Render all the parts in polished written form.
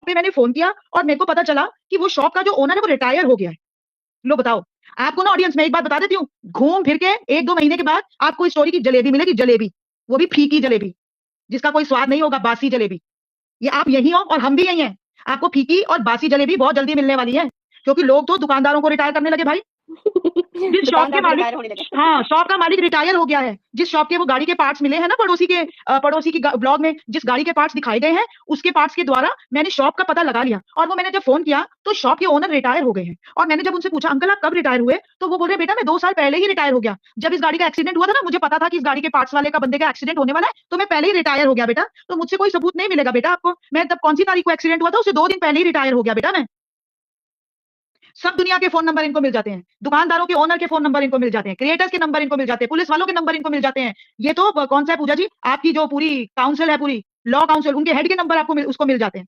पे मैंने फोन किया और मेरे को पता चला कि वो शॉप का जो ओनर है वो रिटायर हो गया है। लो बताओ। आपको ना ऑडियंस में एक बात बता देती हूँ, घूम फिर के 1-2 महीने के बाद आपको इस स्टोरी की जलेबी मिलेगी, जलेबी, वो भी फीकी जलेबी, जिसका कोई स्वाद नहीं होगा, बासी जलेबी। ये आप यही हो और हम भी यही हैं। आपको फीकी और बासी जलेबी बहुत जल्दी मिलने वाली है, क्योंकि लोग तो दुकानदारों को रिटायर करने लगे भाई। जिस शॉप के दुकानदार भी मालिक, रिटायर होने लगे। हाँ, शॉप का मालिक रिटायर हो गया है, जिस शॉप के वो गाड़ी के पार्ट्स मिले हैं ना, पड़ोसी की ब्लॉग में जिस गाड़ी के पार्ट्स दिखाए गए हैं, उसके पार्ट्स के द्वारा मैंने शॉप का पता लगा लिया। और वो मैंने जब फोन किया तो शॉप के ओनर रिटायर हो गए हैं। और मैंने जब उनसे पूछा अंकल आप कब रिटायर हुए, तो वो बोल रहे बेटा मैं 2 साल पहले ही रिटायर हो गया। जब इस गाड़ी का एक्सीडेंट हुआ था ना, मुझे पता था कि इस गाड़ी के पार्ट्स वाले का बंदे का एक्सीडेंट होने वाला है, तो मैं पहले ही रिटायर हो गया बेटा। तो मुझसे कोई सबूत नहीं मिलेगा बेटा आपको। मैं तब कौन सी तारीख को एक्सीडेंट हुआ था, उससे 2 दिन पहले ही रिटायर हो गया बेटा मैं। सब दुनिया के फोन नंबर इनको मिल जाते हैं, दुकानदारों के ओनर के फोन नंबर इनको मिल जाते हैं, क्रिएटर्स के नंबर इनको मिल जाते हैं, पुलिस वालों के नंबर इनको मिल जाते हैं। ये तो कौन सा है पूजा जी, आपकी जो पूरी काउंसिल है, पूरी लॉ काउंसिल, उनके हेड के नंबर आपको उसको मिल जाते हैं।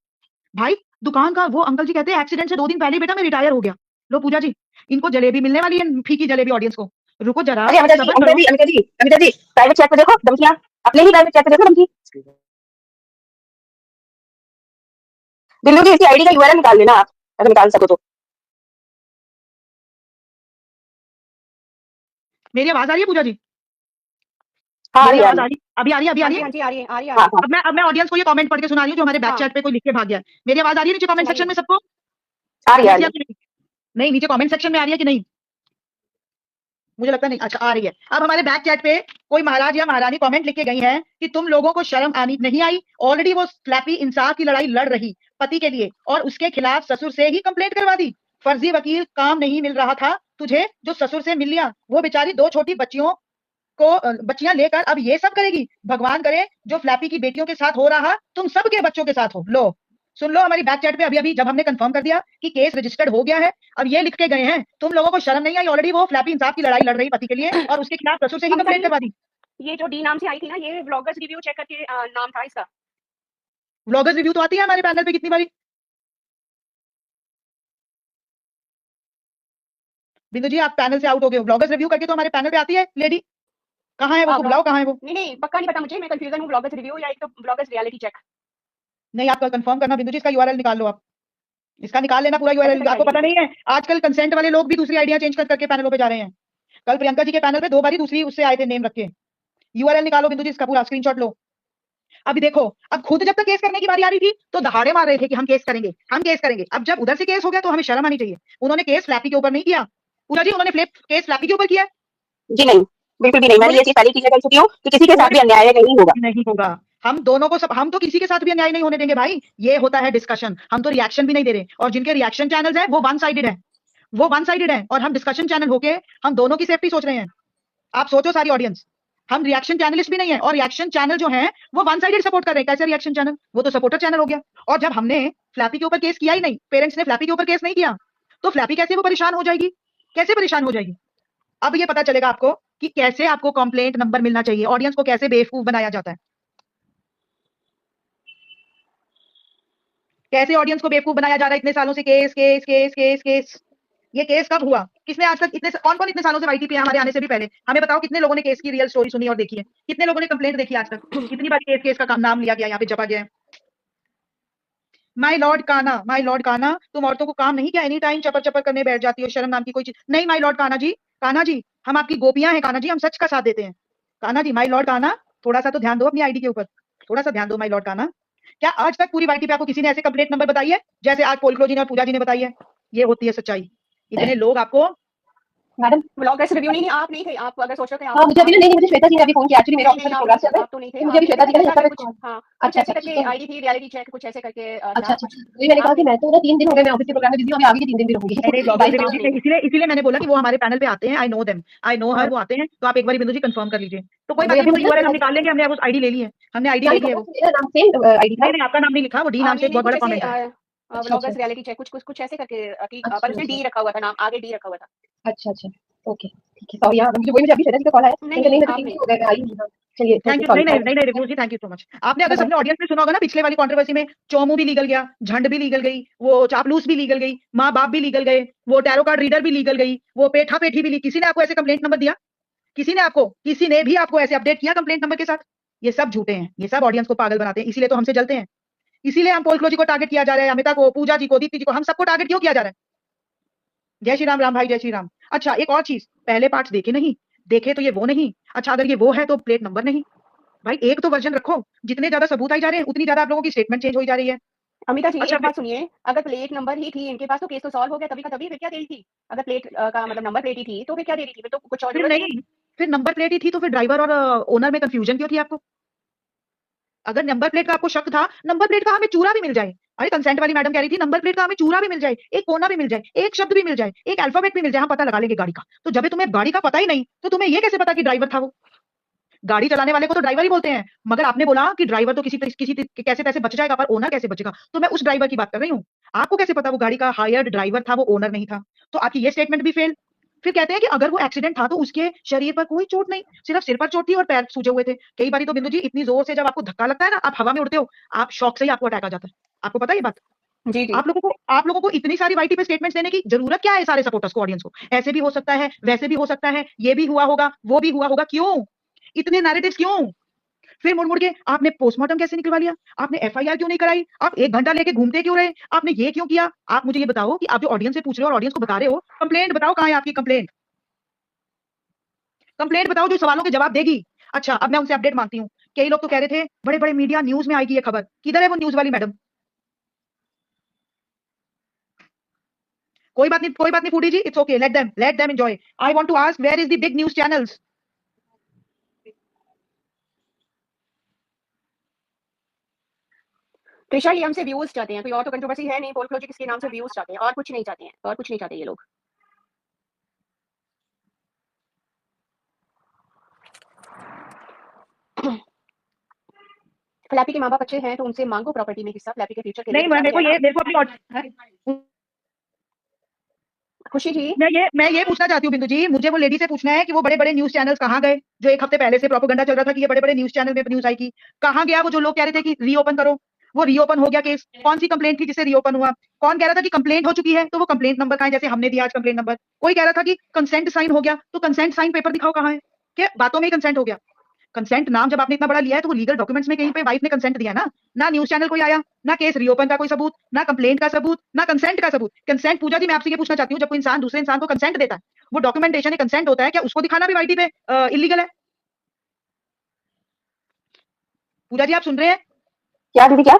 भाई दुकान का वो अंकल जी कहते हैं एक्सीडेंट से 2 दिन पहले बेटा मैं रिटायर हो गया। लो पूजा जी, इनको जलेबी मिलने वाली है, फीकी जलेबी ऑडियंस को। रुको जरा, अरे अमिता जी, सब्र अमिता करो। जी, अमिता जी, अमिता जी, प्राइवेट चैट पे देखो धमकियां, अपने ही प्राइवेट चैट पे देखो धमकी। दिल्लू जी, इसकी आईडी का यूआरएल निकाल लेना आप, अगर निकाल सको तो। मेरी आवाज आ रही है पूजा जी? हाँ, आ मेरी रही है, आ आवाज रही आ है। रही, अभी आ रही है, अभी आ हाँ रही जी, है। हाँ जी, आ रही है, आ रही है, हाँ, आ रही है। अब मैं ऑडियंस को ये कमेंट पढ़ के सुना रही हूँ जो हमारे बैक हाँ, चैट पे कोई लिख के भाग गया है। मेरी आवाज आ रही है नीचे कमेंट सेक्शन सुनाइए। में सबको? आ रही आ है, आ रही रही है है। कि नहीं? नहीं, नीचे कमेंट सेक्शन में आ रही है कि नहीं? मुझे लगता नहीं, अच्छा आ रही है। अब हमारे बैक चैट पे कोई महाराज या महारानी कमेंट लिख के गई हैं कि तुम लोगों को शर्म आनी नहीं आई, ऑलरेडी वो फ्लैपी इंसाफ की लड़ाई लड़ रही पति के लिए और उसके खिलाफ ससुर से ही कंप्लेंट करवा दी। फर्जी वकील काम नहीं मिल रहा था तुझे, जो ससुर से मिल लिया। वो बेचारी 2 छोटी बच्चियों को बच्चियां लेकर अब ये सब करेगी। भगवान करे जो फ्लैपी की बेटियों के साथ हो रहा तुम सबके बच्चों के साथ हो। लो सुन लो, हमारी बैक चैट पे अभी अभी जब हमने कंफर्म कर दिया कि केस रजिस्टर्ड हो गया है, अब ये लिख के गए हैं तुम लोगों को शर्म नहीं आई, ऑलरेडी वो फ्लैपी इंसाफ की लड़ाई लड़ रही पति के लिए और उसके खिलाफ ससुर से ही अमिता कंप्लेंट जी, करवा दी। ये जो डी नाम से आई थी ना, ये व्लॉगर्स रिव्यू चेक करके नाम था इसका। व्लॉगर्स रिव्यू तो आती है हमारे पैनल पे कितनी बारी। बिंदु जी आप पैनल से आउट हो गए हो, व्लॉगर्स रिव्यू करके तो हमारे पैनल पे आती है लेडी। कहाँ है वो, उसको बुलाओ, कहाँ है वो? नहीं नहीं, पक्का नहीं पता मुझे, मैं कंफ्यूजन हूँ, व्लॉगर्स रिव्यू या एक तो व्लॉगर्स रियलिटी चेक। नहीं आपका कंफर्म करना बिंदु जी, इसका यूआरएल निकाल लो आप, इसका निकाल लेना पूरा कैसे यूआरएल। आपको करेंगे? पता नहीं है आजकल कंसेंट वाले लोग भी दूसरी आइडिया चेंज कर करके पैनलों पे जा रहे हैं। कल प्रियंका जी के पैनल पे 2 बारी दूसरी उससे आए थे नेम रख के। यूआरएल निकालो बिंदु जी, इसका पूरा स्क्रीनशॉट लो। अभी देखो, अब खुद जब तक केस करने की बारी आ रही थी तो दहाड़े मार रहे थे कि हम केस करेंगे, हम केस करेंगे। अब जब उधर से केस हो गया तो हमें शर्म आनी चाहिए। उन्होंने केस फ्लैपी के ऊपर नहीं किया पूजा जी, उन्होंने केस फ्लैपी के ऊपर किया। जी नहीं, बिल्कुल भी नहीं, मैंने उन्होंने ये चीज पहले क्लियर कर चुकी हूँ कि किसी के साथ उन्होंने भी अन्याय नहीं होगा। नहीं होगा। हम दोनों को सब, हम तो किसी के साथ भी अन्याय नहीं होने देंगे भाई। ये होता है डिस्कशन, हम तो रिएक्शन भी नहीं दे रहे। और जिनके रिएक्शन चैनल्स है वो वन साइडेड है, वो वन साइडेड है। और हम डिस्कशन चैनल होके हम दोनों की सेफ्टी सोच रहे हैं। आप सोचो सारी ऑडियंस, हम रिएक्शन चैनलिस्ट भी नहीं है और रिएक्शन चैनल जो है वो वन साइडेड सपोर्ट कर रहे हैं। कैसे रिएक्शन चैनल, वो तो सपोर्टर चैनल हो गया। और जब हमने फ्लैपी के ऊपर केस किया ही नहीं, पेरेंट्स ने फ्लैपी के ऊपर केस नहीं किया, तो फ्लैपी कैसे वो परेशान हो जाएगी, कैसे परेशान हो जाएगी? अब ये पता चलेगा आपको कि कैसे आपको कंप्लेंट नंबर मिलना चाहिए, ऑडियंस को कैसे बेवकूफ बनाया जाता है, कैसे ऑडियंस को बेवकूफ बनाया जा रहा है। इतने सालों से case case case case case, ये केस कब हुआ, किसने आज तक इतने, कौन कौन इतने सालों से वाईटी पे है हमारे आने से भी पहले? हमें बताओ कितने लोगों ने केस की रियल स्टोरी सुनी और देखी है, कितने लोगों ने कंप्लेंट देखी आज तक, कितनी बार केस केस का नाम लिया गया, यहाँ पे जपा गया है। माय लॉर्ड काना, माय लॉर्ड काना, तुम औरतों को काम नहीं क्या एनी टाइम चपर चपर करने बैठ जाती हो, शर्म नाम की कोई चीज नहीं। माय लॉर्ड काना जी, काना जी हम आपकी गोपियां हैं, काना जी हम सच का साथ देते हैं। काना जी, माय लॉर्ड काना, थोड़ा सा तो ध्यान दो अपनी आईडी के ऊपर, थोड़ा सा ध्यान दो माय लॉर्ड काना। क्या आज तक पूरी वाईटी पे आपको किसी ने ऐसे कंप्लेंट नंबर बताई है जैसे आज पोलक्रो जी ने और पूजा जी ने बताई है? ये होती है सच्चाई। इतने लोग आपको, मैडम व्लॉगर्स रिव्यू नहीं, आप नहीं थे, आप अगर सोच रहे थे आप। हाँ मुझे अभी नहीं, मुझे श्वेता जी ने अभी फोन किया, एक्चुअली मेरा ऑफिस में प्रोग्राम चल रहा है, आप तो नहीं थे, तो मुझे अभी श्वेता जी का ऐसा इंस्टा पे कुछ, कॉल। हाँ, अच्छा कुछ ऐसे अच्छा करके आईडी थी, रियलिटी चेक कुछ ऐसे करके अच्छा था अच्छा, कुछ। तो मैंने कहा आप कि नहीं मैं तो ना 3 दिन हो गए मैं ऑफिस के प्रोग्राम में बिजी हूँ, मैं आगे के 3 दिन भी रहूंगी। नहीं ब्लॉगर नहीं, रिव्यू आप जी नहीं इसीलिए थे। इसीलिए मैंने बोला कि वो हमारे पैनल पे आते हैं, I know them, I know her, वो आते हैं। तो आप एक बार बिंदु जी कंफर्म कर लीजिए। तो कोई बात नहीं, वो यूआरएल हम निकाल लेंगे, हमने उस आईडी ले ली है, हमने आईडी ले ली है वो। मेरा नाम सेम आईडी था। नहीं नहीं आपका नाम नहीं लिखा, वो डी नाम से नहीं एक नहीं, बहुत कुछ बड़ा ऐसे कमेंट है। व्लॉगर्स रियलिटी चेक कुछ कुछ कुछ ऐसे करके पर उसमें डी रखा हुआ था, नाम आगे डी रखा हुआ था। अच्छा अच्छा, ओके ठीक है, सॉरी यार, मुझे वही, मुझे अभी श्वेता जी का कॉल आया, नहीं नहीं मैं तो आप 3 दिन नहीं। हो गए मैं आई नहीं। हाँ चलिए, थैंक ओके यू। सॉरी, नहीं नहीं नहीं रिव्यू जी थैंक यू सो मच। आपने अगर सबने ऑडियंस में सुना होगा ना, पिछले वाली कंट्रोवर्सी में चोमू भी लीगल गया, झंड भी लीगल गई, वो चापलूस भी लीगल गई, माँ बाप भी लीगल गए, वो टैरो कार्ड रीडर भी लीगल गई, वो पेठा पेठी भी ली। किसी ने आपको ऐसे कंप्लेंट नंबर दिया? किसी ने आपको, किसी ने भी आपको ऐसे अपडेट किया कंप्लेंट नंबर के साथ? ये सब झूठे हैं, ये सब ऑडियंस को पागल बनाते हैं, इसीलिए तो हमसे जलते हैं। इसीलिए हम पोल क्लोजी को टारगेट किया जा रहा है, अमिता को, पूजा जी को, दीप्ति जी को, हम सबको टारगेट क्यों किया जा रहा है? जय श्री राम, राम भाई, जय श्री राम। अच्छा, एक और चीज, पहले पार्ट्स देखे नहीं, देखे तो ये वो नहीं। अच्छा, अगर ये वो है तो प्लेट नंबर नहीं। भाई एक तो वर्जन रखो, जितने ज्यादा सबूत आई जा रहे हैं उतनी ज्यादा आप लोगों की स्टेटमेंट चेंज हो जा रही है। अमिता जी अच्छा, एक बात सुनिए, अगर प्लेट नंबर ही थी इनके पास तो केस तो सॉल्व हो गया तभी का तभी, फिर क्या दे रही थी? अगर प्लेट का मतलब नंबर प्लेट ही थी तो फिर क्या दे रही थी? फिर तो कुछ और फिर जरूरत ही नहीं, फिर नंबर प्लेट ही थी तो फिर ड्राइवर और ओनर में कंफ्यूजन क्यों थी आपको? अगर नंबर प्लेट का आपको शक था, नंबर प्लेट का हमें चूरा भी मिल जाए। अरे कंसेंट वाली मैडम कह रही थी नंबर प्लेट का हमें चूरा भी मिल जाए, एक कोना भी मिल जाए, एक शब्द भी मिल जाए, एक अल्फाबेट भी मिल जाए, हम पता लगा लेंगे गाड़ी का। तो जब तुम्हें गाड़ी का पता ही नहीं तो तुम्हें ये कैसे पता कि ड्राइवर था वो? गाड़ी चलाने वाले को तो ड्राइवर ही बोलते हैं, मगर आपने बोला कि ड्राइवर तो किसी कैसे तैसे बच जाएगा, पर ओनर कैसे बचेगा? तो मैं उस ड्राइवर की बात कर रही हूँ। आपको कैसे पता वो गाड़ी का हायर्ड ड्राइवर था, वो ओनर नहीं था? तो आपकी ये स्टेटमेंट भी फेल। फिर कहते हैं कि अगर वो एक्सीडेंट था तो उसके शरीर पर कोई चोट नहीं, सिर्फ सिर पर चोट थी और पैर सूजे हुए थे। कई बार तो बिंदु जी इतनी जोर से जब आपको धक्का लगता है ना, आप हवा में उड़ते हो, आप शॉक से ही आपको अटैक आ जाता है। आपको पता है ये बात? जी जी। आप लोगों को इतनी सारी वाईटी पे स्टेटमेंट्स देने की जरूरत क्या है? सारे सपोर्टर्स को, ऑडियंस को, ऐसे भी हो सकता है, वैसे भी हो सकता है, ये भी हुआ होगा, वो भी हुआ होगा, क्यों इतने नैरेटिव्स क्यों? फिर मुड़ मुड़ के आपने पोस्टमार्टम कैसे निकलवा लिया? आपने एफआईआर क्यों नहीं कराई? आप 1 घंटा लेके घूमते क्यों रहे? आपने ये क्यों किया? आप मुझे ये बताओ कि आप जो ऑडियंस से पूछ रहे हो और ऑडियंस को बता रहे हो, कंप्लेंट बताओ, कहां है आपकी कंप्लेंट? कंप्लेंट बताओ जो सवालों के जवाब देगी। अच्छा, अब मैं उनसे अपडेट मांगती हूँ। कई लोग तो कह रहे थे बड़े बड़े मीडिया न्यूज में आएगी ये खबर, किधर है वो न्यूज वाली मैडम? कोई बात नहीं foodie ji, it's okay, let them enjoy. I want to ask where is the big news channels? Trisha ये हमसे व्यूज चाहते हैं, कोई और तो कंट्रोवर्सी है नहीं, पोल क्लोजी किसके नाम से व्यूज चाहते हैं, और कुछ नहीं चाहते हैं, और कुछ नहीं चाहते ये लोग। फ्लैपी के माँ बाप अच्छे हैं तो उनसे मांगो प्रॉपर्टी में हिस्सा, फ्लैपी के फ्यूचर के लिए। नहीं, मेरे को अपनी खुशी जी, मैं ये पूछना चाहती हूँ बिंदु जी, मुझे वो लेडी से पूछना है कि वो बड़े बड़े न्यूज चैनल्स कहाँ गए, जो एक हफ्ते पहले से प्रोपेगेंडा चल रहा था कि ये बड़े बड़े न्यूज चैनल में न्यूज आई की, कहाँ गया वो जो लोग कह रहे थे कि रीओपन करो? वो रीओपन हो गया केस? कौन सी कंप्लेंट थी जिससे रीओपन हुआ? कौन कह रहा था कि कंप्लेंट हो चुकी है तो वो कंप्लेंट नंबर कहाँ है, जैसे हमने दिया आज कंप्लेंट नंबर? कोई कह रहा था कि कंसेंट साइन हो गया, तो कंसेंट साइन पेपर दिखाओ कहाँ है? क्या बातों में ही कंसेंट हो गया? कंसेंट नाम जब आपने इतना बड़ा लिया है तो वो लीगल डॉक्यूमेंट्स में कहीं पे वाइफ ने कंसेंट दिया ना? ना न्यूज चैनल कोई आया, ना केस रीओपन का कोई सबूत, ना कंप्लेंट का सबूत, ना कंसेंट का सबूत। कंसेंट, पूजा जी मैं आपसे ये पूछना चाहती हूँ, जब कोई इंसान दूसरे इंसान को कंसेंट देता है, वो डॉक्यूमेंटेशन कंसेंट होता है, क्या उसको दिखाना भी वाईटी पे इलीगल है? पूजा जी आप सुन रहे हैं? क्या दीदी क्या?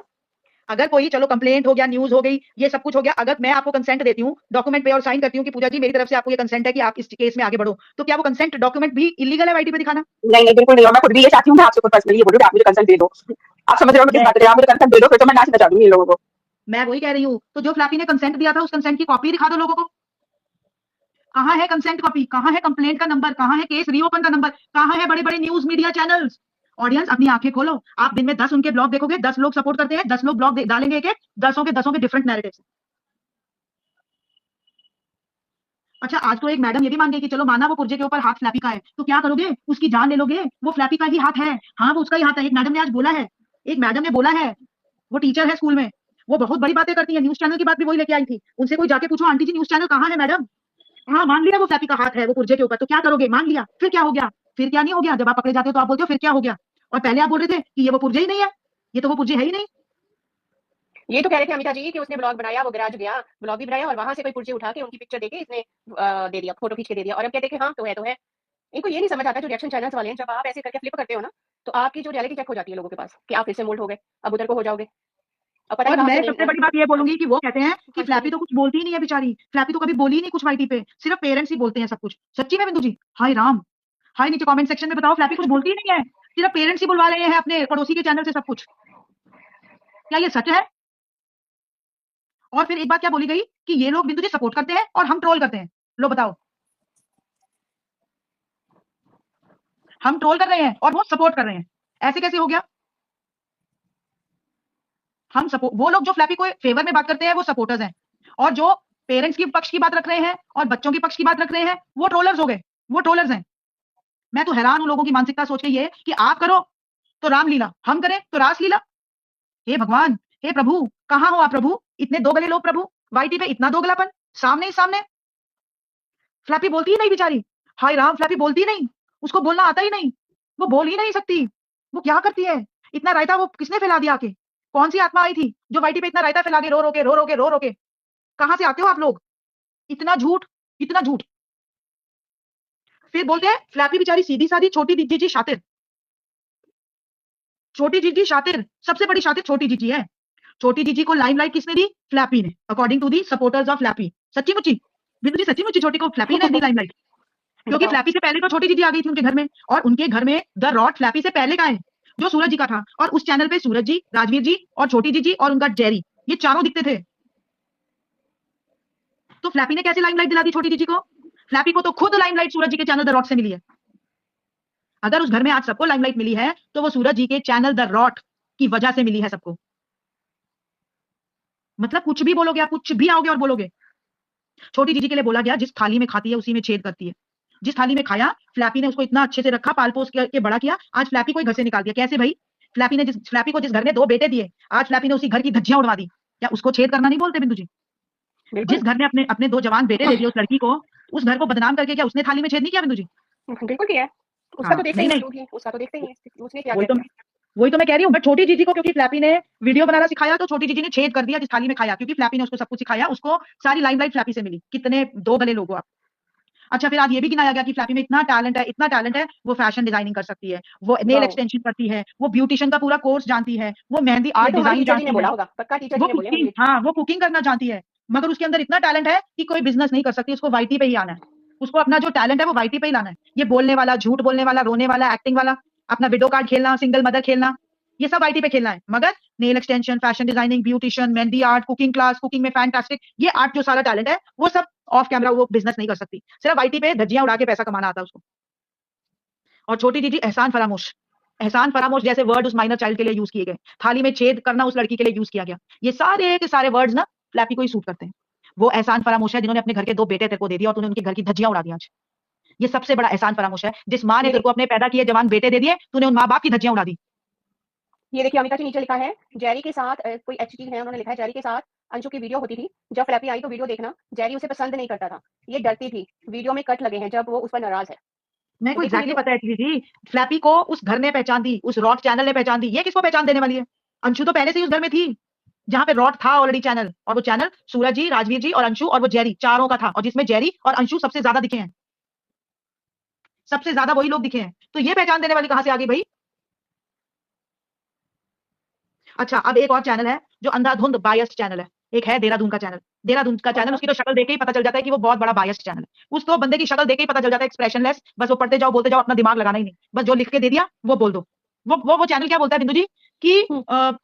अगर कोई, चलो कंप्लेंट हो गया, न्यूज हो गई, ये सब कुछ हो गया, अगर मैं आपको कंसेंट देती हूँ डॉक्यूमेंट पे और साइन करती हूँ कि पूजा जी मेरी तरफ से आपको ये कंसेंट है कि आप इस केस में आगे बढ़ो, तो क्या वो कंसेंट डॉक्यूमेंट भी इलीगल है वाईटी पे दिखाना? नहीं नहीं बिल्कुल नहीं, और मैं खुद भी ये चाहती हूँ, मैं आपसे खुद पर्सनली ये बोल रही हूँ, आप मुझे कंसल्ट दे दो। आप समझ रहे हो मैं किस बात कर रही हूँ, आप मुझे कंसल्ट दे दो, फिर तो मैं नाच नचा दूंगी इन लोगों को। मैं वही कह रही हूँ, तो जो फ्लैपी ने कंसेंट दिया था उस कंसेंट की कॉपी दिखा दो लोगों को। कहाँ है कंसेंट कॉपी? कहाँ है कंप्लेंट का नंबर? कहाँ है केस रीओपन का नंबर? कहाँ है बड़े बड़े न्यूज मीडिया चैनल्स? ऑडियंस अपनी आंखें खोलो, आप दिन में 10 उनके ब्लॉग देखोगे, 10 लोग सपोर्ट करते हैं, 10 लोग ब्लॉग डालेंगे, एक एक, दसों के डिफरेंट नैरेटिव्स। अच्छा, आज तो एक मैडम ये भी मान गई कि चलो माना वो पुर्जे के ऊपर हाथ फ्लैपी का है, तो क्या करोगे? उसकी जान ले लोगे? वो फ्लैपी का ही हाथ है। हाँ, वो उसका ही हाथ है। एक मैडम ने आज बोला है, एक मैडम ने बोला है, वो टीचर है स्कूल में, वो बहुत बड़ी बातें करती है, न्यूज चैनल की बात भी वही लेके आई थी। उनसे कोई जाके पूछो, आंटी जी न्यूज चैनल कहाँ है मैडम? हाँ, मान लिया वो फ्लैपी का हाथ है वो पुर्जे के ऊपर, तो क्या करोगे? मान लिया, फिर क्या हो गया? फिर क्या नहीं हो गया? जब आप पकड़े जाते हो तो आप बोलते हो फिर क्या हो गया, और पहले आप बोल रहे थे कि ये वो पुर्जे ही नहीं है, ये तो वो पुर्जे है ही नहीं। ये तो कह रहे थे अमिता जी कि उसने ब्लॉग बनाया, वो गैराज गया, ब्लॉग भी बनाया और वहां से कोई पुर्जे उठा के उनकी पिक्चर देके इसने दे दिया, फोटो खींच के दे दिया, और अब कहते हैं कि हाँ तो है तो है। इनको ये नहीं समझ आता जो रिएक्शन चैनल्स वाले हैं, जब आप ऐसे करके फ्लिप करते हो ना, तो आपकी जो रियलिटी चेक हो जाती है लोगों के पास कि आप फिर से मोल्ड हो गए, अब उधर को हो जाओगे, अब पता और नहीं कहाँ मैं से सबसे बड़ी बात ये बोलूंगी कि वो कहते हैं कि फ्लैपी तो कुछ बोलती ही नहीं है बेचारी, फ्लैपी तो कभी बोली ही नहीं कुछ वाईटी पे, सिर्फ पेरेंट्स ही बोलते हैं सब कुछ। सच्ची में बिंदु जी? हाय राम, हाय नीचे कमेंट सेक्शन में बताओ, फ्लैपी कुछ बोलती ही नहीं है, सिर्फ पेरेंट्स ही बुलवा रहे हैं अपने पड़ोसी के चैनल से सब कुछ। क्या ये सच है? और फिर एक बात क्या बोली गई कि ये लोग बिंदु जी सपोर्ट करते हैं और हम ट्रोल करते हैं। लो बताओ, हम ट्रोल कर रहे हैं और वो सपोर्ट कर रहे हैं, ऐसे कैसे हो गया? हम सपोर्ट, वो लोग जो फ्लैपी को फेवर में बात करते हैं वो सपोर्टर्स हैं, और जो पेरेंट्स की पक्ष की बात रख रहे हैं और बच्चों की पक्ष की बात रख रहे हैं वो ट्रोलर्स हो गए, वो ट्रोलर्स हैं। मैं तो हैरान हूं लोगों की मानसिकता सोच के, ये कि आप करो तो रामलीला, हम करें तो रासलीला। हे भगवान, हे प्रभु, कहां हो आप प्रभु? इतने दो गले लोग प्रभु, वाईटी पे इतना दोगलापन, सामने ही सामने। फ्लैपी बोलती ही नहीं बेचारी, हाय राम, फ्लैपी बोलती ही नहीं, उसको बोलना आता ही नहीं, वो बोल ही नहीं सकती, वो क्या करती है? इतना रायता वो किसने फैला दिया आके? कौन सी आत्मा आई थी जो वाईटी पे इतना रायता फैला के रो रो के रो रो के रो रो के? कहां से आते हो आप लोग? इतना झूठ, इतना झूठ। फिर बोलते हैं फ्लैपी बेचारी सीधी सादी छोटी जीजी शातिर। छोटी जीजी शातिर, सबसे बड़ी शातिर छोटी जीजी है। छोटी जीजी को लाइमलाइट किसने दी? फ्लैपी ने, according to the supporters of Flappy. सच्ची मुच्ची बिंदु जी, सच्ची मुच्ची छोटी को फ्लैपी ने दी लाइमलाइट, क्योंकि बताओ। फ्लैपी से पहले तो छोटी जीजी आ गई थी उनके घर में, और उनके घर में द रॉड फ्लैपी से पहले का है, जो सूरज जी का था। और उस चैनल पे सूरज जी, राजवीर जी और छोटी जीजी और उनका जेरी, ये चारों दिखते थे। तो फ्लैपी ने कैसे लाइमलाइट दिला दी छोटी जीजी को? फ्लैपी को तो खुद लाइमलाइट सूरज जी के चैनल द रॉड से मिली है। अगर उस घर में आज सबको लाइमलाइट मिली है तो वो सूरज जी के चैनल द रॉट की वजह से मिली है सबको। मतलब कुछ भी बोलोगे आप, कुछ भी आओगे और बोलोगे। छोटी जीजी के लिए बोला गया जिस थाली में खाती है उसी में छेद करती है। जिस थाली में खाया, फ्लैपी ने उसको इतना अच्छे से रखा, पाल पोस के बड़ा किया, आज फ्लैपी को ही घर से निकाल दिया। कैसे भाई? फ्लैपी को जिस घर ने 2 बेटे दिए, आज फ्लैपी ने उसी घर की धज्जियां उड़वा दी। क्या उसको छेद करना नहीं बोलते बिंदु जी? बिल्कुल। जिस घर ने अपने अपने 2 जवान बेटे दे दिए उस लड़की को, उस घर को बदनाम करके क्या उसने थाली में छेद नहीं किया बिंदु जी? बिल्कुल किया है। उसका हाँ, तो देखते नहीं ही नहीं, नहीं, उसका तो देखते ही है उसने क्या वही किया। तो वही तो मैं कह रही हूँ। बट छोटी जीजी को क्योंकि फ्लैपी ने वीडियो बनाना सिखाया, तो छोटी जीजी ने छेद कर दिया जिस थाली में खाया, क्योंकि फ्लैपी ने उसको सब कुछ सिखाया, उसको सारी लाइमलाइट फ्लैपी से मिली। कितने दो भले लोग हो आप। अच्छा, फिर आज ये भी गिनाया गया कि फ्लैपी में इतना टैलेंट है, इतना टैलेंट है, वो फैशन डिजाइनिंग कर सकती है, वो नेल वाओ। एक्सटेंशन करती है, वो ब्यूटिशियन का पूरा कोर्स जानती है, वो मेहंदी ये आर्ट तो हमारे डिजाइन टीचर जी ने जानती है, बोला होगा, पक्का टीचर जी वो ने बोले होंगे कुकिंग, ये। हाँ वो कुकिंग करना जानती है। मगर उसके अंदर इतना टैलेंट है कि कोई बिजनेस नहीं कर सकती, उसको वाईटी पे ही आना है। उसको अपना जो टैलेंट है वो वाईटी पे ही लाना है। ये बोलने वाला, झूठ बोलने वाला, रोने वाला, एक्टिंग वाला, अपना विडो कार्ड खेलना, सिंगल मदर खेलना, ये सब वाईटी पे खेलना है। मगर nail extension, fashion designing, beautician, mehndi art, cooking class, cooking में फैंटास्टिक, ये आर्ट जो सारा टैलेंट है वो सब ऑफ कैमरा वो बिजनेस नहीं कर सकती। सिर्फ वाईटी पे धज्जियां उड़ा के पैसा कमाना आता है उसको। और छोटी दीदी एहसान फरामोश, एहसान फरामोश जैसे वर्ड उस माइनर चाइल्ड के लिए यूज किए गए, थाली में छेद करना उस लड़की के लिए यूज किया गया, ये सारे के सारे वर्ड्स ना फ्लैपी को ही सूट करते हैं। वो एहसान फरामोश है जिन्होंने अपने घर के 2 बेटे तेरे को दे दिया और तूने उनके घर की धज्जियां उड़ा दी आज। ये सबसे बड़ा एहसान फरामोश है। जिस माँ ने ये तेरे देख, को अपने पैदा किए जवान बेटे दे दिए, तूने उन माँ बाप की धज्जियां उड़ा दी। ये देखिए अमिता जी नीचे लिखा है, जेरी के साथ कोई एचटी है, उन्होंने लिखा है जेरी के साथ अंशु की वीडियो होती थी, जब फ्लैपी आई तो वीडियो देखना, जेरी उसे पसंद नहीं करता था, ये डरती थी, वीडियो में कट लगे हैं जब वो उस पर नाराज है। मेरे तो को देखो ये एग्जैक्टली जो पता है दीदी, फ्लैपी को उस घर ने पहचान दी, उस रॉट चैनल ने पहचान दी। ये किसको पहचान देने वाली है? अंशु तो पहले से ही उस घर में थी जहां पे रॉट था ऑलरेडी चैनल, और वो चैनल सूरज जी, राजवीर जी और अंशु और वो जेरी, चारों का था, और जिसमें जेरी और अंशु सबसे ज्यादा दिखे हैं। सबसे ज्यादा वही लोग दिखे हैं, तो ये पहचान देने वाली कहां से आ गई भाई? अच्छा, अब एक और चैनल है जो अंधाधुंध बायस्ड चैनल है। एक है देहरादून का चैनल, देहरादून का कौन चैनल, सा? उसकी तो शक्ल देख के ही पता चल जाता है कि वो बहुत बड़ा बायस्ड चैनल है। उस तो बंदे की शक्ल देख के ही पता चल जाता है, एक्सप्रेशनलेस, बस वो पढ़ते जाओ बोलते जाओ, अपना दिमाग लगाना ही नहीं, बस जो लिख के दे दिया वो बोल दो। वो चैनल क्या बोलता है बिंदु जी कि हम्म,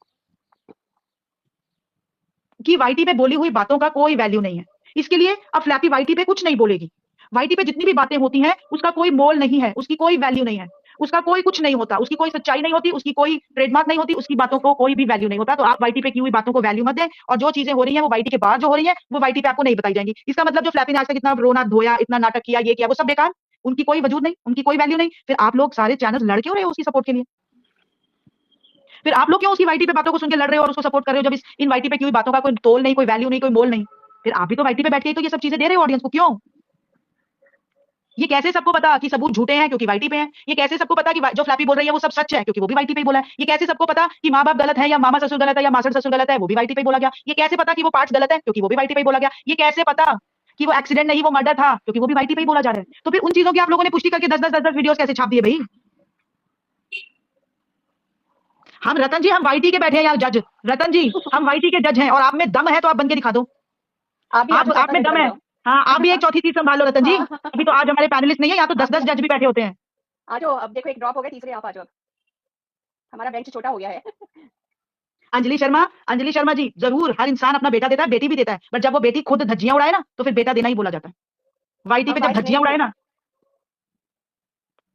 वाईटी पे बोली हुई बातों का कोई वैल्यू नहीं है। इसके लिए अब फ्लैपी वाईटी पे कुछ नहीं बोलेगी। वाईटी पे जितनी भी बातें होती हैं उसका कोई मोल नहीं है, उसकी कोई वैल्यू नहीं है, उसका कोई कुछ नहीं होता, उसकी कोई सच्चाई नहीं होती, उसकी कोई ट्रेडमार्क नहीं होती, उसकी बातों को कोई भी वैल्यू नहीं होता। तो आप वाईटी पे की हुई बातों को वैल्यू मत दें, और जो चीजें हो रही हैं वो वाईटी के बाहर जो हो रही है वो वाईटी पे आपको नहीं बताई जाएंगी। इसका मतलब जो फ्लैपी ने आज तक इतना रोना धोया, इतना नाटक किया, ये किया, वो सब बेकार, उनकी कोई वजूद नहीं, उनकी कोई वैल्यू नहीं। फिर आप लोग सारे चैनल लड़ क्यों रहे हो उसकी सपोर्ट के लिए? फिर आप लोग क्यों उसकी वाईटी पे बातों को सुन के लड़ रहे हो और उसको सपोर्ट कर रहे हो, जब इन वाईटी पे की हुई बातों का कोई तोल नहीं, कोई वैल्यू नहीं, कोई मोल नहीं? फिर आप भी तो वाईटी पे बैठ के तो ये सब चीजें दे रहे हो ऑडियंस को, क्यों? ये कैसे सबको पता कि सबूत झूठे हैं क्योंकि वाईटी पे हैं? ये कैसे सबको पता कि जो फ्लैपी बोल रही है वो सब सच है क्योंकि वो भी वाईटी पे ही बोला है? ये कैसे सबको पता कि माँ बाप गलत है या मामा ससुर गलत है या मासड़ ससुर गलत है, वो भी वाईटी पे ही बोला गया? ये कैसे पता कि वो पार्ट्स गलत है क्योंकि वो भी वाईटी पे ही बोला गया? ये कैसे पता कि वो एक्सीडेंट नहीं वो मर्डर था क्योंकि वो भी वाईटी पे ही बोला जा रहा है? तो फिर उन चीजों की आप लोगों ने पुष्टि करके 10-10 वीडियोस कैसे छाप दिए भाई? हम रतन जी, हम वाईटी के बैठे हैं यहाँ जज, रतन जी हम वाईटी के जज हैं, और आप में दम है तो आप बन के दिखा दो। आप भी आज आप चौथा में जज दम बन है। जाओ। हाँ, आप भी एक चौथी सीट संभालो रतन जी। हाँ। अभी तो आज हमारे पैनलिस्ट नहीं है, यहाँ तो आप 10-10 भी जज भी बैठे होते हैं। आ जाओ, अब देखो एक ड्रॉप हो गया, तीसरे आप आ जाओ, हमारा बेंच छोटा हो गया है। अंजलि शर्मा, अंजलि शर्मा जी, जरूर हर इंसान अपना बेटा देता है, बेटी भी देता है, बट जब वो बेटी खुद धज्जियां उड़ाए ना तो फिर बेटा देना ही बोला जाता है। वाईटी हम पे जब बाइस धज्जियां नहीं उड़ाए है, ना,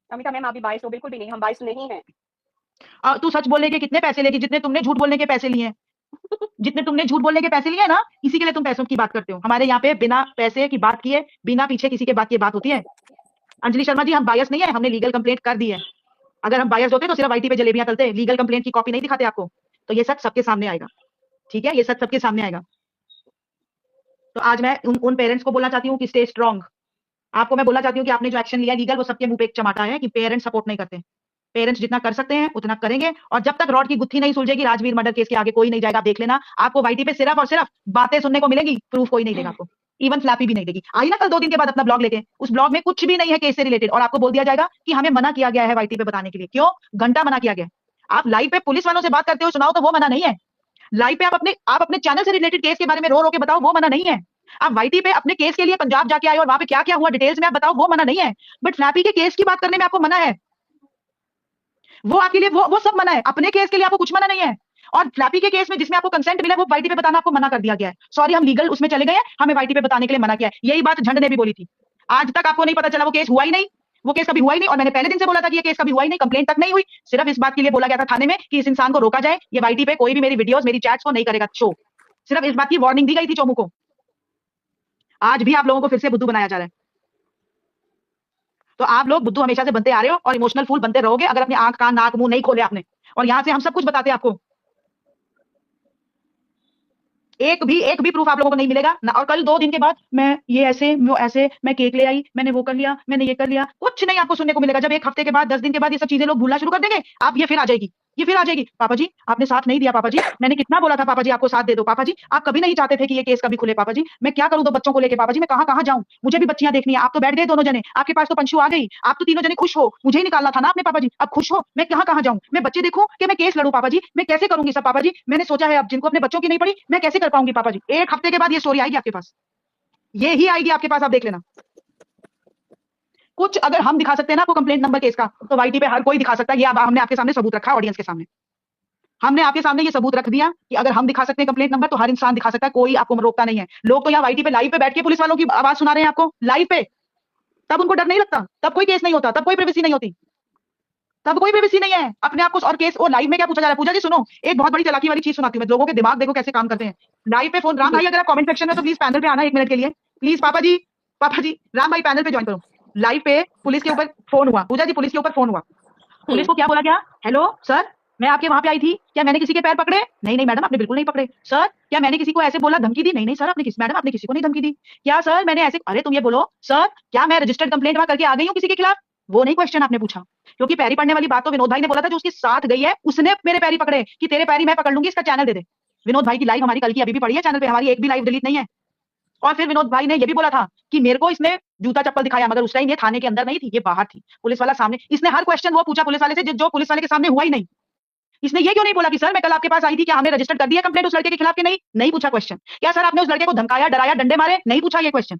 अमिता मैम आप भी बाइस हो? बिल्कुल भी नहीं, हम बाइस नहीं है। तू सच बोलने के कितने पैसे लेगी जितने तुमने झूठ बोलने के पैसे लिए हैं? जितने तुमने झूठ बोलने के पैसे लिए हैं ना, इसी के लिए तुम पैसों की बात करते हो। हमारे यहाँ पे बिना पैसे की बात किए, बिना पीछे किसी के बात की बात होती है। अंजलि शर्मा जी, हम बायस नहीं है, हमने लीगल कंप्लेंट कर दी है। अगर हम बायस होते तो सिर्फ वाईटी पे जलेबियां तलते, लीगल कंप्लेंट की कॉपी नहीं दिखाते आपको। तो ये सच सबके सामने आएगा, ठीक है? ये सच सबके सामने आएगा। तो आज मैं उन पेरेंट्स को बोलना चाहती हूँ कि स्टे स्ट्रांग। आपको मैं बोलना चाहती हूँ कि आपने जो एक्शन लिया लीगल, वो सबके मुंह पे एक चमाटा है कि पेरेंट्स सपोर्ट नहीं करते। पेरेंट्स जितना कर सकते हैं उतना करेंगे, और जब तक रॉड की गुत्थी नहीं सुलझेगी राजवीर मर्डर केस के आगे कोई नहीं जाएगा। आप देख लेना, आपको वाईटी पे सिर्फ और सिर्फ बातें सुनने को मिलेंगी, प्रूफ कोई नहीं देगा आपको। इवन फ्लैपी भी नहीं देगी। आई ना कल 2 दिन के बाद अपना ब्लॉग लेके, उस ब्लॉग में कुछ भी नहीं है केस से रिलेटेड, और आपको बोल दिया जाएगा कि हमें मना किया गया है वाईटी पे बताने के लिए। क्यों? घंटा मना किया गया। आप लाइव पे पुलिस वालों से बात करते हो सुनाओ तो वो मना नहीं है। लाइव पे आप अपने चैनल से रिलेटेड केस के बारे में रो रो के बताओ, वो मना नहीं है। आप वाईटी पे अपने केस के लिए पंजाब जाके आए और वहां पे क्या क्या हुआ डिटेल्स में आप बताओ, वो मना नहीं है। बट फ्लैपी के केस की बात करने में आपको मना है। वो आपके लिए वो सब मना है। अपने केस के लिए आपको कुछ मना नहीं है। और फ्लैपी के केस में जिसमें आपको कंसेंट मिला है वो वाईटी पे बताना आपको मना कर दिया गया है। सॉरी, हम लीगल उसमें चले गए हैं, हमें वाईटी पे बताने के लिए मना किया है। यही बात झंड ने भी बोली थी। आज तक आपको नहीं पता चला, वो केस हुआ ही नहीं, वो केस कभी हुआ ही नहीं। और मैंने पहले दिन से बोला था कि ये केस कभी हुआ ही नहीं, कंप्लेंट तक नहीं हुई। सिर्फ इस बात के लिए बोला गया था थाने में कि इस इंसान को रोका जाए, ये वाईटी पे कोई भी मेरी वीडियोस मेरी चैट्स को नहीं करेगा शो। सिर्फ इस बात की वार्निंग दी गई थी चोमू को। आज भी आप लोगों को फिर से बुद्धू बनाया जा रहा है। तो आप लोग बुद्धू हमेशा से बनते आ रहे हो और इमोशनल फूल बनते रहोगे अगर अपनी आंख कान नाक मुंह नहीं खोले आपने। और यहां से हम सब कुछ बताते हैं आपको, एक भी प्रूफ आप लोगों को नहीं मिलेगा ना। और कल 2 दिन के बाद मैं ये ऐसे वो ऐसे, मैं केक ले आई, मैंने वो कर लिया, मैंने ये कर लिया, कुछ नहीं आपको सुनने को मिलेगा। जब 1 हफ्ते के बाद 10 दिन के बाद ये सब चीजें लोग भूलना शुरू कर देंगे, आप ये फिर आ जाएगी, ये फिर आ जाएगी। पापा जी आपने साथ नहीं दिया, पापा जी मैंने कितना बोला था, पापा जी आपको साथ दे दो, पापा जी आप कभी नहीं चाहते थे कि ये केस कभी खुले, पापा जी मैं क्या करूं 2 बच्चों को लेके, पापा जी मैं कहां कहां जाऊं, मुझे भी बच्चियां देखनी है। आप तो बैठ गए दोनों जने, आपके पास तो पंशु आ गई, आप तो तीनों जने खुश हो, मुझे ही निकालना था ना आपने, पापा जी अब खुश हो, मैं कहां कहां जाऊं, मैं बच्चे देखूं कि मैं केस लड़ूं, पापा जी मैं कैसे करूंगी सब, पापा जी मैंने सोचा है अब जिनको अपने बच्चों की नहीं पड़ी मैं कैसे कर पाऊंगी, पापा जी। 1 हफ्ते के बाद ये स्टोरी आएगी आपके पास, ये ही आएगी आपके पास, आप देख लेना। कुछ अगर हम दिखा सकते हैं ना आपको कंप्लेंट नंबर केस का, तो वाईटी पे हर कोई दिखा सकता है। ये अब हमने आपके सामने सबूत रखा, ऑडियंस के सामने हमने आपके सामने ये सबूत रख दिया कि अगर हम दिखा सकते हैं कंप्लेंट नंबर तो हर इंसान दिखा सकता है, कोई आपको रोकता नहीं है। लोग तो यहाँ वाईटी पे लाइव पे बैठ के पुलिस वालों की आवाज सुना रहे हैं आपको लाइव पे, तब उनको डर नहीं लगता, तब कोई केस नहीं होता, तब कोई प्राइवेसी नहीं होती, तब कोई प्राइवेसी नहीं है अपने आप को। और केस और लाइव में क्या पूछा जा रहा है? पूजा जी सुनो, एक बहुत बड़ी चालाकी वाली चीज सुनाती हूँ मैं, लोगों के दिमाग देखो कैसे काम करते हैं। लाइव पे फोन, राम भाई अगर आप कमेंट सेक्शन में तो प्लीज पैनल पे आना 1 मिनट के लिए प्लीज। पापा जी राम भाई पैनल पे ज्वाइन करो। लाइव पे पुलिस के ऊपर फोन हुआ, पूजा जी पुलिस के ऊपर फोन हुआ, पुलिस को क्या बोला गया, हेलो सर मैं आपके वहां पे आई थी, क्या मैंने किसी के पैर पकड़े? नहीं नहीं मैडम आपने बिल्कुल नहीं पकड़े। सर क्या मैंने किसी को ऐसे बोला, धमकी दी? नहीं नहीं सर आपने मैडम आपने किसी को नहीं धमकी दी। क्या सर मैंने ऐसे, अरे तुम ये बोलो सर क्या मैं रजिस्टर्ड कंप्लेंट वहां करके आ गई हूँ किसी के खिलाफ? वो नहीं क्वेश्चन आपने पूछा, क्योंकि पैरी पड़ने वाली बात तो विनोद भाई ने बोला था जो उसके साथ गई है, उसने मेरे पैरी पकड़े कि तेरे पैरी मैं पकड़ लूंगी, इसका चैनल दे दे। विनोद भाई की लाइव हमारी कल की अभी भी पड़ी है चैनल पे, हमारी एक भी लाइव डिलीट नहीं है। और फिर विनोद भाई ने ये भी बोला था कि मेरे को इसने जूता चप्पल दिखाया, मगर उस टाइम ये थाने के अंदर नहीं थी, ये बाहर थी, पुलिस वाला सामने, इसने हर क्वेश्चन वो पूछा पुलिस वाले से जो पुलिस वाले के सामने हुआ ही नहीं। इसने ये क्यों नहीं बोला कि सर मैं कल आपके पास आई थी, क्या हमने रजिस्टर कर दिया कंप्लेंट उस लड़के के खिलाफ कि नहीं? नहीं पूछा क्वेश्चन। क्या सर आपने उस लड़के को धमकाया, डराया, डंडे मारे? नहीं पूछा ये क्वेश्चन।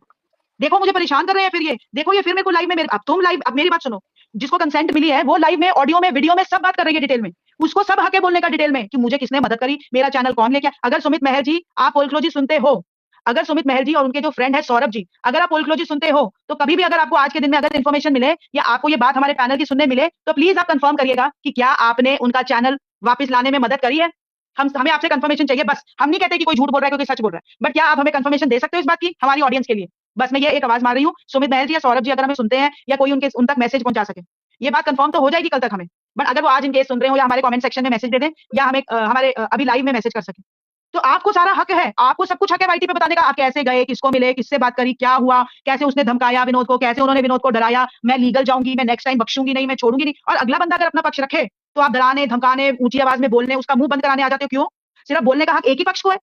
देखो मुझे परेशान कर रहे हैं फिर ये, देखो ये फिर मेरे को लाइव में अब तुम लाइव, अब मेरी बात सुनो, जिसको कंसेंट मिली है वो लाइव में ऑडियो में वीडियो में सब बात कर रही है डिटेल में, उसको सब हक है बोलने का डिटेल में कि मुझे किसने मदद करी, मेरा चैनल कौन लेके। अगर सुमित महल जी आप पोलक्लोजी सुनते हो, अगर सुमित महल जी और उनके जो फ्रेंड है सौरभ जी, अगर आप पोलक्लोजी सुनते हो तो कभी भी अगर आपको आज के दिन में अगर इन्फॉर्मेशन मिले या आपको ये बात हमारे पैनल की सुनने मिले तो प्लीज आप कंफर्म करिएगा कि क्या आपने उनका चैनल वापस लाने में मदद करी है। हमें आपसे कंफर्मेशन चाहिए बस, हम नहीं कहते कि कोई झूठ बोल रहा है क्योंकि सच बोल रहा है, बट क्या आप हमें कंफर्मेशन दे सकते हो इस बात की हमारी ऑडियंस के लिए? बस मैं ये एक आवाज मार रही हूँ, सुमित महल जी या सौरभ जी अगर हमें सुनते हैं या कोई उन तक मैसेज पहुंचा सके, ये बात कंफर्म तो हो जाएगी कल तक हमें। बट अगर वो आज इन केस सुन रहे हो या हमारे कमेंट सेक्शन में मैसेज दे दें या हमें हमारे अभी लाइव में मैसेज कर सके, तो आपको सारा हक है, आपको सब कुछ हक है वाईटी पे बताने का। आप कैसे गए, किसको मिले, किससे बात करी, क्या हुआ, कैसे उसने धमकाया विनोद को, कैसे उन्होंने विनोद को डराया, मैं लीगल जाऊंगी, मैं नेक्स्ट टाइम बख्शूंगी नहीं, मैं छोड़ूंगी नहीं। और अगला बंदा अगर अपना पक्ष रखे तो आप डराने, धमकाने, ऊंची आवाज में बोलने, उसका मुंह बंद कराने आ जाते हो। क्यों? सिर्फ बोलने का हक एक ही पक्ष को है?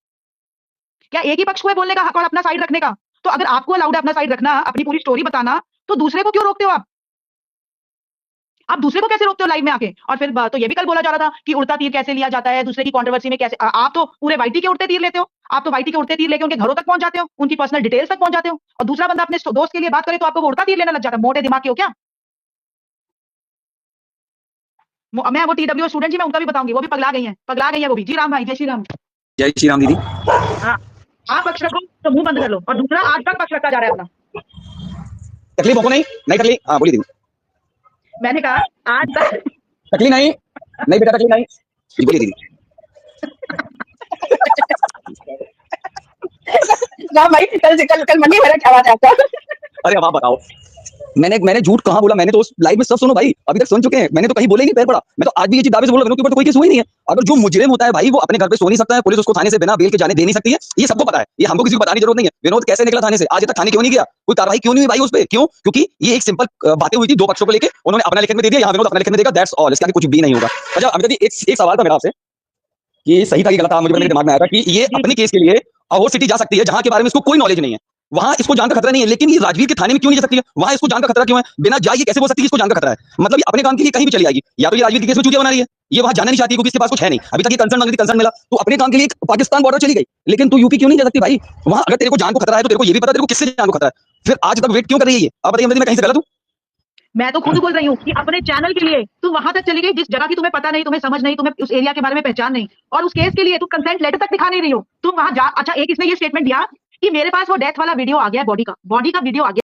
क्या एक ही पक्ष को है बोलने का हक और अपना साइड रखने का? तो अगर आपको अलाउड है अपना साइड रखना, अपनी पूरी स्टोरी बताना, तो दूसरे को क्यों रोकते हो आप दूसरे को कैसे रोकते हो लाइव में आके? और फिर तो ये भी कल बोला जा रहा था कि उड़ता तीर कैसे लिया जाता है दूसरे की कंट्रोवर्सी में, कैसे आप तो पूरे वाईटी के उड़ते तीर लेते हो, आप तो वाईटी के उड़ते तीर लेके उनके घरों तक पहुंच जाते हो, उनकी पर्सनल डिटेल्स तक पहुंच जाते हो, और दूसरा बंदा अपने दोस्त के लिए बात करे तो आपको वो उड़ता तीर लेने लग जाता है। मोटे दिमाग के हो क्या? मैं वो टीडब्ल्यू स्टूडेंट जी, मैं उनका भी बताऊंगी, वो भी पगला गई है वो भी। जी राम भाई, जय श्री राम। जय श्री राम दीदी। हाँ आप पक्ष रखो तो मुंह बंद कर लो, और दूसरा आज तक पक्ष रखा जा रहा है अपना। तकलीफ होको नहीं तकलीफ, हाँ बोली दीदी। मैंने कहा आज तक तकलीफ नहीं बेटा, तकलीफ नहीं, बोलिए दीदी। राम भाई कल मंडी मेरा क्या बात है आपका? अरे अब आप बताओ। मैंने झूठ कहाँ बोला? मैंने तो उस लाइव में सब सुनो भाई, अभी तक सुन चुके हैं। मैंने तो कहीं बोले ही नहीं, पैर पड़ा। मैं तो आज भी ये चीज दावे से बोल रहा हूं, ऊपर तो कोई केस हुआ ही नहीं है। अगर जो मुजरिम होता है भाई, वो अपने घर पे सो नहीं सकता है, पुलिस उसको थाने से बिना बेल के जाने दे नहीं सकती है, ये सबको पता है। ये हमको किसी को बताने की जरूरत नहीं है। विनोद कैसे निकला थाने से, आज तक थाने क्यों नहीं गया, कोई कार्रवाई क्यों नहीं हुई भाई उस पर? क्यों? क्योंकि ये एक सिंपल बातें हुई थी दो पक्षों को लेकर, उन्होंने अपना लिखित में दे दिया, यहाँ विनोद अपना लिखित में देगा, दैट्स ऑल। इसके आगे कुछ भी नहीं होगा। अच्छा अमिता जी, एक सवाल था मेरा आपसे कि सही था कि गलत था, मुझे मेरे दिमाग में आया था कि ये अपने केस के लिए और सिटी जा सकती है जहां के बारे में इसको कोई नॉलेज नहीं है, वहां इसको जान का खतरा नहीं है, लेकिन ये राजवीर के थाने में क्यों नहीं जा सकती है? वहां इसको जान का खतरा क्यों है? बिना जाए ये कैसे बोल सकती है इसको जान का खतरा है? मतलब ये अपने काम के लिए कहीं भी चली आएगी, या तो ये राजवीर के केस में चूतिया बना रही है, ये वहां जाना नहीं चाहती क्योंकि इसके पास कुछ है नहीं। अभी तक ये कंसर्न मांग रही थी, कंसर्न मिला, तो अपने काम के लिए पाकिस्तान बॉर्डर चली गई, लेकिन तू यूपी क्यों नहीं जा सकती भाई? वहां अगर तेरे को जान को खतरा है तो तेरे को ये भी पता तेरे को किससे जान को खतरा है, फिर आज तक वेट क्यों कर रही है ये? अब बताइए मैं कहीं से गलत हूं? मैं तो खुद बोल रही हूँ कि अपने चैनल के लिए तू वहां तक चली गई जिस जगह की तुम्हें पता नहीं, तुम्हें समझ नहीं, तुम्हें उस एरिया के बारे में पहचान नहीं, और उस केस के लिए तू कंसेंट लेटर तक दिखा नहीं रही हो। तुम वहां जा, अच्छा एक इसने ये स्टेटमेंट दिया कि मेरे पास वो डेथ वाला वीडियो आ गया, बॉडी का वीडियो आ गया।